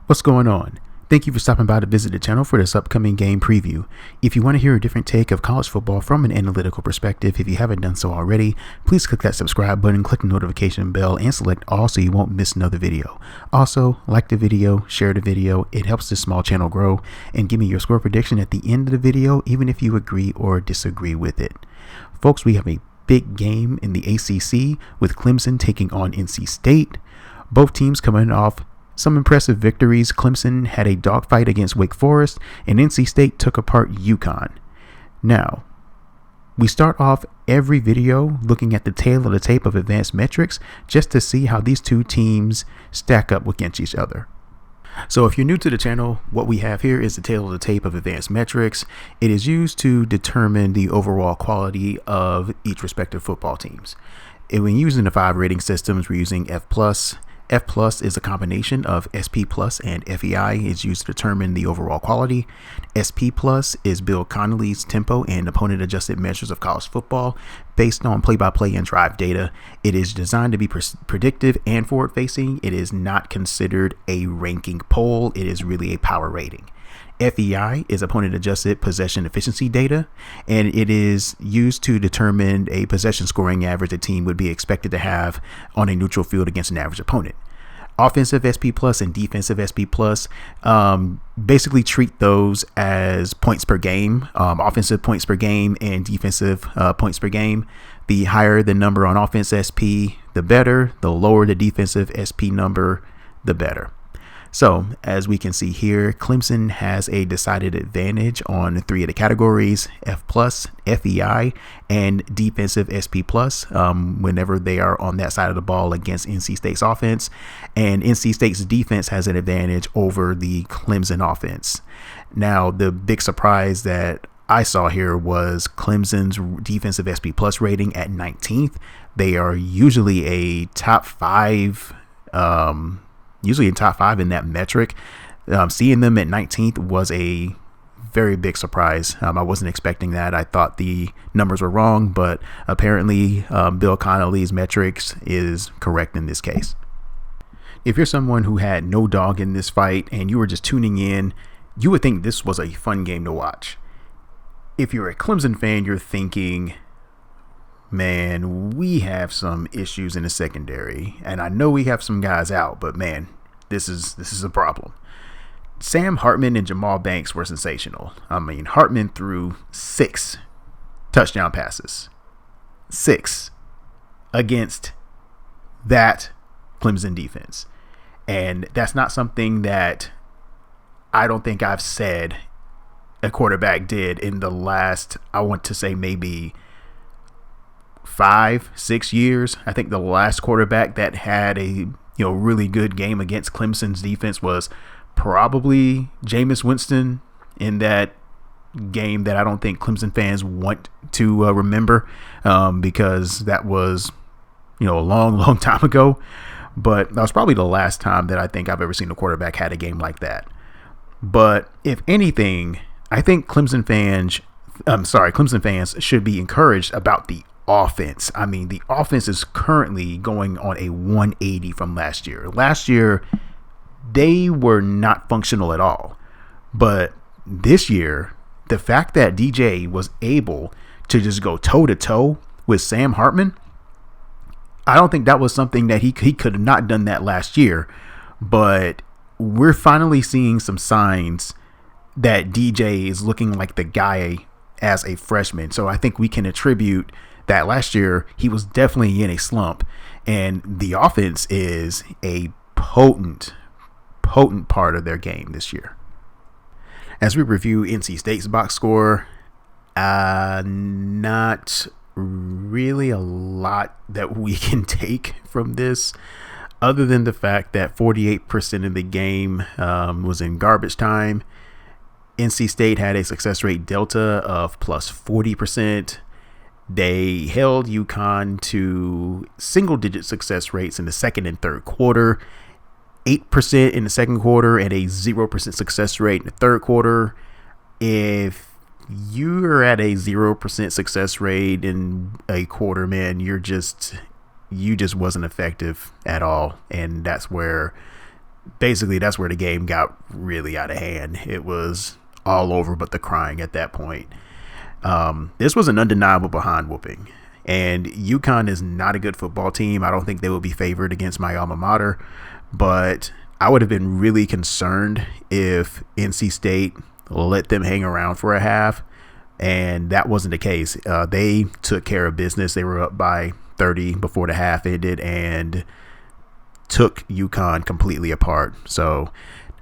What's going on? Thank you for stopping by to visit the channel for this upcoming game preview. If you want to hear a different take of college football from an analytical perspective, if you haven't done so already, please click that subscribe button, click the notification bell, and select all so you won't miss another video. Also, like the video, share the video, it helps this small channel grow, and give me your score prediction at the end of the video, even if you agree or disagree with it. Folks, we have a big game in the ACC with Clemson taking on NC State. Both teams coming off some impressive victories. Clemson had a dogfight against Wake Forest, and NC State took apart UConn. Now, we start off every video looking at the tail of the tape of advanced metrics just to see how these two teams stack up against each other. So if you're new to the channel, what we have here is the tail of the tape of advanced metrics. It is used to determine the overall quality of each respective football teams. And when using the 5 rating systems, we're using F+. F+ is a combination of SP+ and FEI. It's used to determine the overall quality. SP+ is Bill Connolly's tempo and opponent adjusted measures of college football based on play-by-play and drive data. It is designed to be predictive and forward-facing. It is not considered a ranking poll. It is really a power rating. FEI is opponent adjusted possession efficiency data, and it is used to determine a possession scoring average a team would be expected to have on a neutral field against an average opponent. Offensive SP+ and defensive SP+ basically treat those as points per game, offensive points per game and defensive points per game. The higher the number on offense SP, the better. The lower the defensive SP number, the better. So, as we can see here, Clemson has a decided advantage on 3 of the categories, F+, FEI, and defensive SP+, whenever they are on that side of the ball against NC State's offense. And NC State's defense has an advantage over the Clemson offense. Now, the big surprise that I saw here was Clemson's defensive SP+ rating at 19th. They are usually a top 5 usually in top 5 in that metric. Seeing them at 19th was a very big surprise. I wasn't expecting that. I thought the numbers were wrong, but apparently Bill Connolly's metrics is correct in this case. If you're someone who had no dog in this fight and you were just tuning in, you would think this was a fun game to watch. If you're a Clemson fan, you're thinking, man, we have some issues in the secondary, and I know we have some guys out, but man, this is a problem. Sam Hartman and Jamal Banks were sensational. I mean, Hartman threw 6 touchdown passes, 6 against that Clemson defense, and that's not something that I don't think I've said a quarterback did in the last, I want to say maybe 5-6 years. I think the last quarterback that had a really good game against Clemson's defense was probably Jameis Winston, in that game that I don't think Clemson fans want to remember, because that was a long time ago. But that was probably the last time that I think I've ever seen a quarterback had a game like that. But if anything, I think Clemson fans should be encouraged about the offense. I mean, the offense is currently going on a 180 from last year. Last year, they were not functional at all. But this year, the fact that DJ was able to just go toe-to-toe with Sam Hartman, I don't think that was something that he could have not done that last year. But we're finally seeing some signs that DJ is looking like the guy as a freshman. So I think we can attribute that last year he was definitely in a slump, and the offense is a potent part of their game this year. As we review NC State's box score, not really a lot that we can take from this, other than the fact that 48% of the game was in garbage time. NC State had a success rate delta of plus 40%. They held UConn to single-digit success rates in the second and third quarter, 8% in the second quarter, and a 0% success rate in the third quarter. If you're at a 0% success rate in a quarter, man, you just wasn't effective at all, and that's where basically that's where the game got really out of hand. It was all over but the crying at that point. This was an undeniable behind whooping. And UConn is not a good football team. I don't think they will be favored against my alma mater. But I would have been really concerned if NC State let them hang around for a half. And that wasn't the case. They took care of business. They were up by 30 before the half ended and took UConn completely apart. So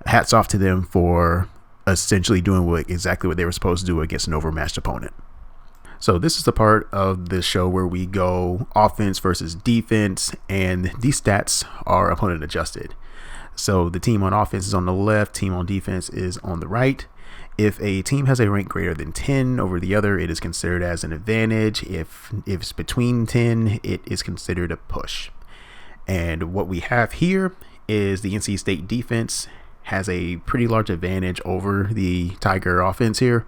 hats off to them for essentially doing exactly what they were supposed to do against an overmatched opponent. So this is the part of the show where we go offense versus defense, and these stats are opponent adjusted. So the team on offense is on the left, team on defense is on the right. If a team has a rank greater than 10 over the other, it is considered as an advantage. If it's between 10, it is considered a push. And what we have here is the NC State defense has a pretty large advantage over the Tiger offense here.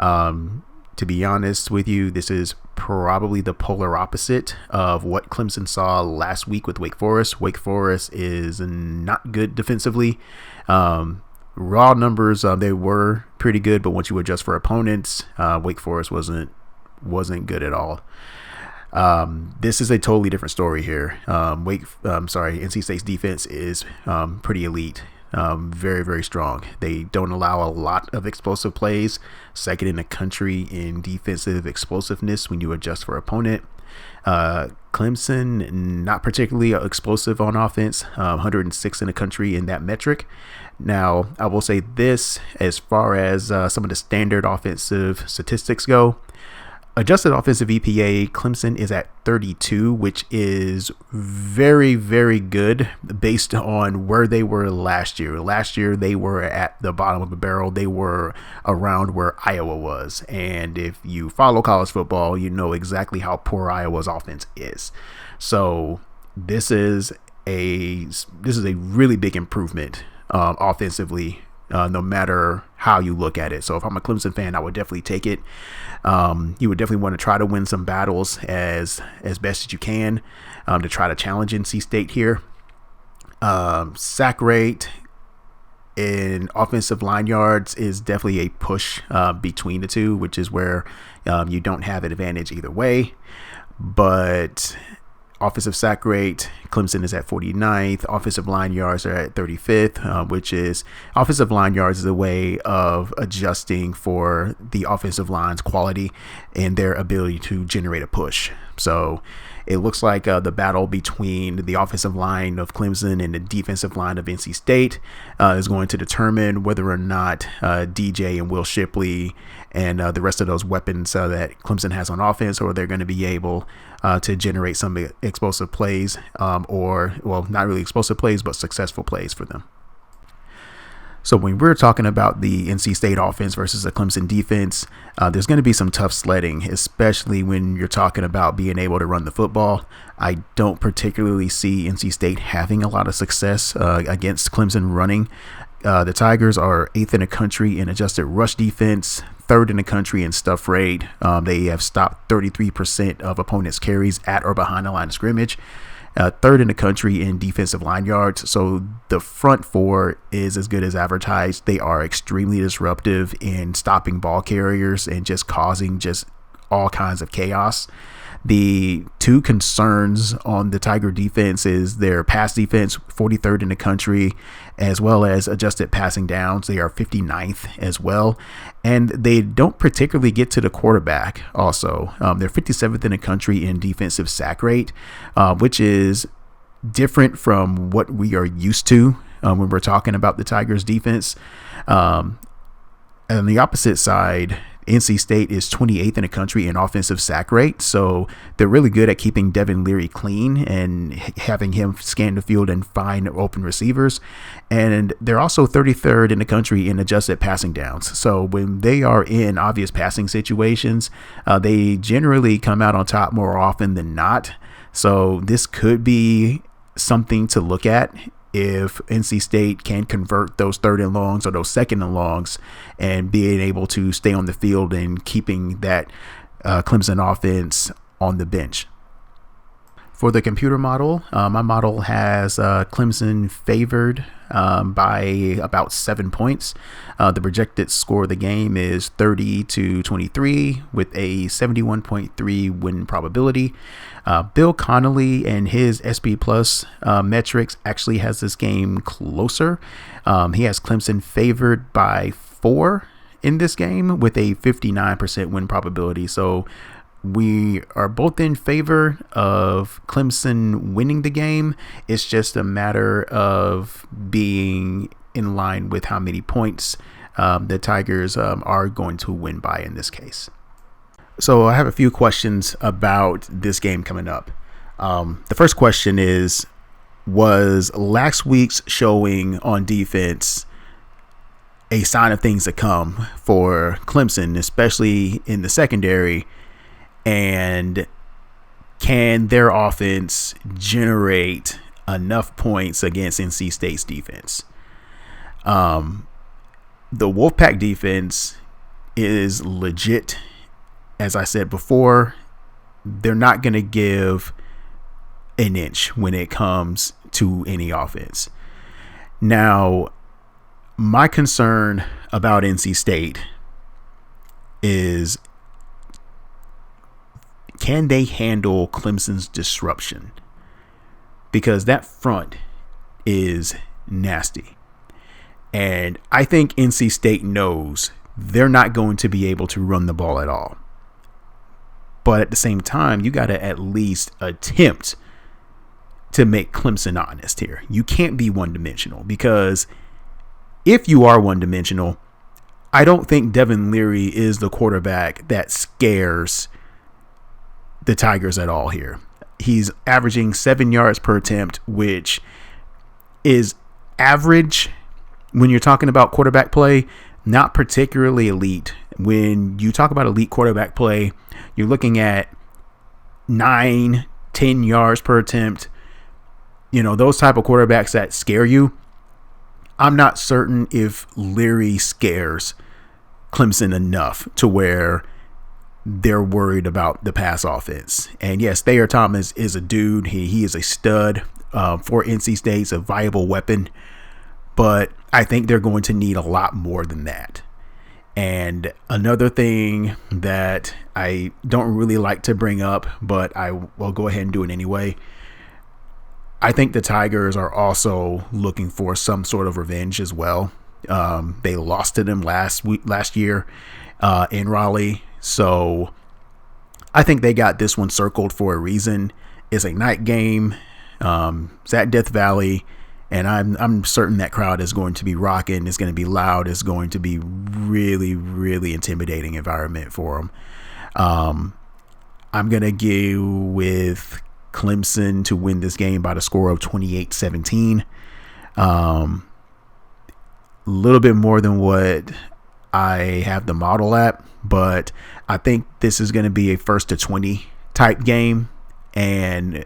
To be honest with you, this is probably the polar opposite of what Clemson saw last week with Wake Forest. Wake Forest is not good defensively. Raw numbers, they were pretty good, but once you adjust for opponents, Wake Forest wasn't good at all. This is a totally different story here. NC State's defense is pretty elite. Very, very strong. They don't allow a lot of explosive plays. Second in the country in defensive explosiveness when you adjust for opponent. Clemson, not particularly explosive on offense. 106 in the country in that metric. Now, I will say this as far as some of the standard offensive statistics go. Adjusted offensive EPA, Clemson is at 32, which is very, very good based on where they were last year. Last year, they were at the bottom of the barrel. They were around where Iowa was. And if you follow college football, you know exactly how poor Iowa's offense is. So this is a really big improvement offensively. No matter how you look at it. So if I'm a Clemson fan, I would definitely take it. You would definitely want to try to win some battles as best as you can to try to challenge NC State here. Sack rate in offensive line yards is definitely a push between the two, which is where you don't have an advantage either way. But offensive sack rate, Clemson is at 49th. Offensive line yards are at 35th, which is offensive line yards is a way of adjusting for the offensive line's quality and their ability to generate a push. So it looks like the battle between the offensive line of Clemson and the defensive line of NC State is going to determine whether or not DJ and Will Shipley and the rest of those weapons that Clemson has on offense, or they're going to be able to generate some explosive plays not really explosive plays, but successful plays for them. So when we're talking about the NC State offense versus the Clemson defense, there's going to be some tough sledding, especially when you're talking about being able to run the football. I don't particularly see NC State having a lot of success against Clemson running. The Tigers are 8th in the country in adjusted rush defense, 3rd in the country in stuff rate. They have stopped 33% of opponents' carries at or behind the line of scrimmage. 3rd in the country in defensive line yards. So the front four is as good as advertised. They are extremely disruptive in stopping ball carriers and just causing just all kinds of chaos. The two concerns on the Tiger defense is their pass defense, 43rd in the country, as well as adjusted passing downs. They are 59th as well. And they don't particularly get to the quarterback also. They're 57th in the country in defensive sack rate, which is different from what we are used to when we're talking about the Tigers defense. And on the opposite side, NC State is 28th in the country in offensive sack rate, so they're really good at keeping Devin Leary clean and having him scan the field and find open receivers. And they're also 33rd in the country in adjusted passing downs. So when they are in obvious passing situations, they generally come out on top more often than not. So this could be something to look at if NC State can convert those 3rd and longs or those 2nd and longs and being able to stay on the field and keeping that Clemson offense on the bench. For the computer model, my model has Clemson favored by about 7 points. The projected score of the game is 30-23 with a 71.3 win probability. Bill Connolly and his SP Plus metrics actually has this game closer. He has Clemson favored by 4 in this game with a 59% win probability. So we are both in favor of Clemson winning the game. It's just a matter of being in line with how many points the Tigers are going to win by in this case. So I have a few questions about this game coming up. The first question is, was last week's showing on defense a sign of things to come for Clemson, especially in the secondary? And can their offense generate enough points against NC State's defense? The Wolfpack defense is legit. As I said before, they're not going to give an inch when it comes to any offense. Now, my concern about NC State is, can they handle Clemson's disruption? Because that front is nasty. And I think NC State knows they're not going to be able to run the ball at all. But at the same time, you got to at least attempt to make Clemson honest here. You can't be one-dimensional, because if you are one-dimensional, I don't think Devin Leary is the quarterback that scares the Tigers at all here. He's averaging 7 yards per attempt, which is average when you're talking about quarterback play, not particularly elite. When you talk about elite quarterback play, you're looking at 9-10 yards per attempt. You know, those type of quarterbacks that scare you. I'm not certain if Leary scares Clemson enough to where they're worried about the pass offense. And yes, Thayer Thomas is a dude. He is a stud for NC State's a viable weapon. But I think they're going to need a lot more than that. And another thing that I don't really like to bring up, but I will go ahead and do it anyway. I think the Tigers are also looking for some sort of revenge as well. They lost to them last year in Raleigh. So I think they got this one circled for a reason. It's a night game. It's at Death Valley. And I'm certain that crowd is going to be rocking. It's going to be loud. It's going to be really, really intimidating environment for them. I'm going to go with Clemson to win this game by the score of 28-17. A little bit more than what I have the model at, but I think this is going to be a 1st to 20 type game. And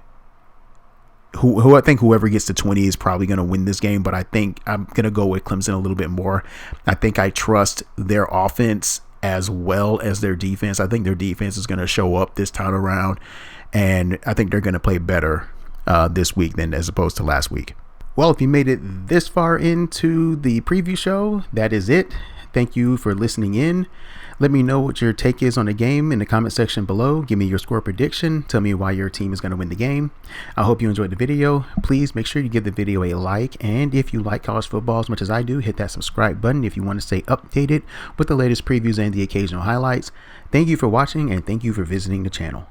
who I think whoever gets to 20 is probably going to win this game, but I think I'm going to go with Clemson a little bit more. I think I trust their offense as well as their defense. I think their defense is going to show up this time around, and I think they're going to play better this week than as opposed to last week. Well, if you made it this far into the preview show, that is it. Thank you for listening in. Let me know what your take is on the game in the comment section below. Give me your score prediction. Tell me why your team is going to win the game. I hope you enjoyed the video. Please make sure you give the video a like. And if you like college football as much as I do, hit that subscribe button if you want to stay updated with the latest previews and the occasional highlights. Thank you for watching, and thank you for visiting the channel.